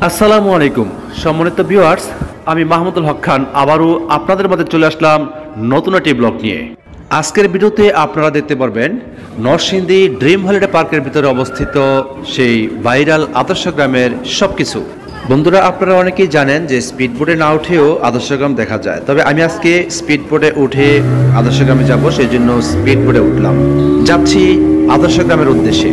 আসসালামু আলাইকুম সম্মানিত ভিউয়ার্স, আমি মাহমুদুল হক খান আবারও আপনাদের মধ্যে চলে আসলাম নতুন একটি ব্লগ নিয়ে। আজকের ভিডিওতে আপনারা দেখতে পারবেন নরসিংদী ড্রিম হলিডে পার্কের ভিতরে অবস্থিত সেই ভাইরাল আদর্শ গ্রামের সবকিছু। বন্ধুরা, আপনারা অনেকেই জানেন যে স্পিড বোটে না উঠেও আদর্শ গ্রাম দেখা যায়, তবে আমি আজকে স্পিড বোটে উঠে আদর্শ গ্রামে যাব, সেই জন্য স্পিড বোটে উঠলাম, যাচ্ছি আদর্শ গ্রামের উদ্দেশ্যে।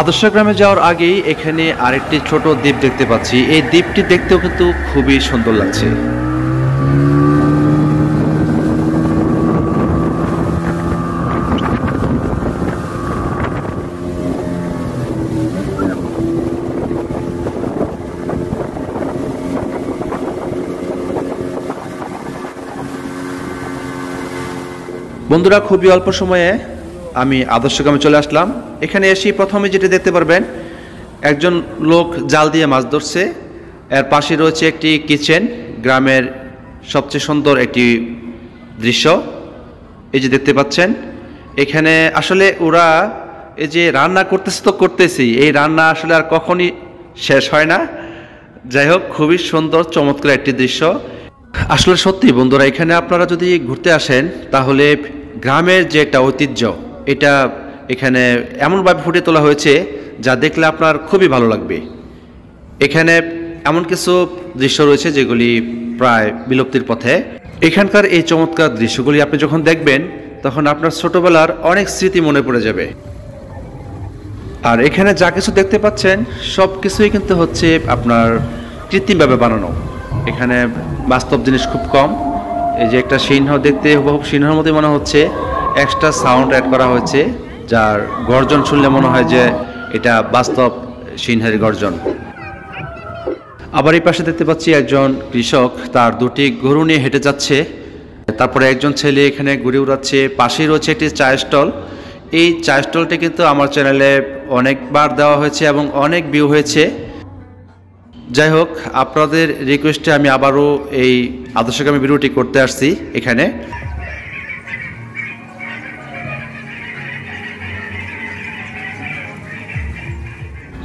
আদর্শ গ্রামে যাওয়ার আগেই এখানে আরেকটি ছোট দ্বীপ দেখতে পাচ্ছি। এই দ্বীপটি দেখতেও কিন্তু খুবই সুন্দর লাগছে। বন্ধুরা, খুবই অল্প সময়ে আমি আদর্শ গ্রামে চলে আসলাম। এখানে এসে প্রথমে যেটা দেখতে পারবেন, একজন লোক জাল দিয়ে মাছ ধরছে। এর পাশে রয়েছে একটি কিচেন, গ্রামের সবচেয়ে সুন্দর একটি দৃশ্য। এই যে দেখতে পাচ্ছেন, এখানে আসলে ওরা এই যে রান্না করতেছে তো করতেছি, এই রান্না আসলে আর কখনই শেষ হয় না। যাই হোক, খুবই সুন্দর চমৎকার একটি দৃশ্য। আসলে সত্যি বন্ধুরা, এখানে আপনারা যদি ঘুরতে আসেন তাহলে গ্রামের যে একটা ঐতিহ্য, এটা এখানে এমনভাবে ফুটিয়ে তোলা হয়েছে যা দেখলে আপনার খুবই ভালো লাগবে। এখানে এমন কিছু দৃশ্য রয়েছে যেগুলি প্রায় বিলুপ্তির পথে। এখানকার এই চমৎকার দৃশ্যগুলি আপনি যখন দেখবেন তখন আপনার ছোটবেলার অনেক স্মৃতি মনে পড়ে যাবে। আর এখানে যা কিছু দেখতে পাচ্ছেন সব কিছুই কিন্তু হচ্ছে আপনার কৃত্রিমভাবে বানানো। এখানে বাস্তব জিনিস খুব কম। এই যে একটা সিংহ, দেখতে হুবহু সিংহের মতোই মনে হচ্ছে। এক্সট্রা সাউন্ড অ্যাড করা হয়েছে, যার গর্জন শুনলে মনে হয় যে এটা বাস্তব সিংহের গর্জন। আবার এই পাশে দেখতে পাচ্ছি একজন কৃষক তার দুটি গরু নিয়ে হেঁটে যাচ্ছে। তারপরে একজন ছেলে এখানে ঘুরে উড়াচ্ছে। পাশেই রয়েছে একটি চায়ের স্টল। এই চায়ের স্টলটি কিন্তু আমার চ্যানেলে অনেকবার দেওয়া হয়েছে এবং অনেক ভিউ হয়েছে। যাই হোক, আপনাদের রিকোয়েস্টে আমি আবারও এই আদর্শগ্রামী ভিডিওটি করতে আসছি এখানে।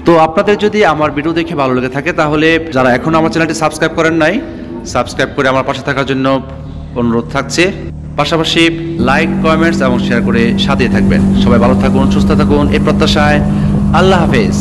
তো আপনাদের যদি আমার ভিডিও দেখে ভালো লেগে থাকে তাহলে যারা এখনও আমার চ্যানেলটি সাবস্ক্রাইব করেন নাই, সাবস্ক্রাইব করে আমার পাশে থাকার জন্য অনুরোধ থাকছে। পাশাপাশি লাইক, কমেন্টস এবং শেয়ার করে সাথে থাকবেন। সবাই ভালো থাকুন, সুস্থ থাকুন, এই প্রত্যাশায়। আল্লাহ হাফেজ।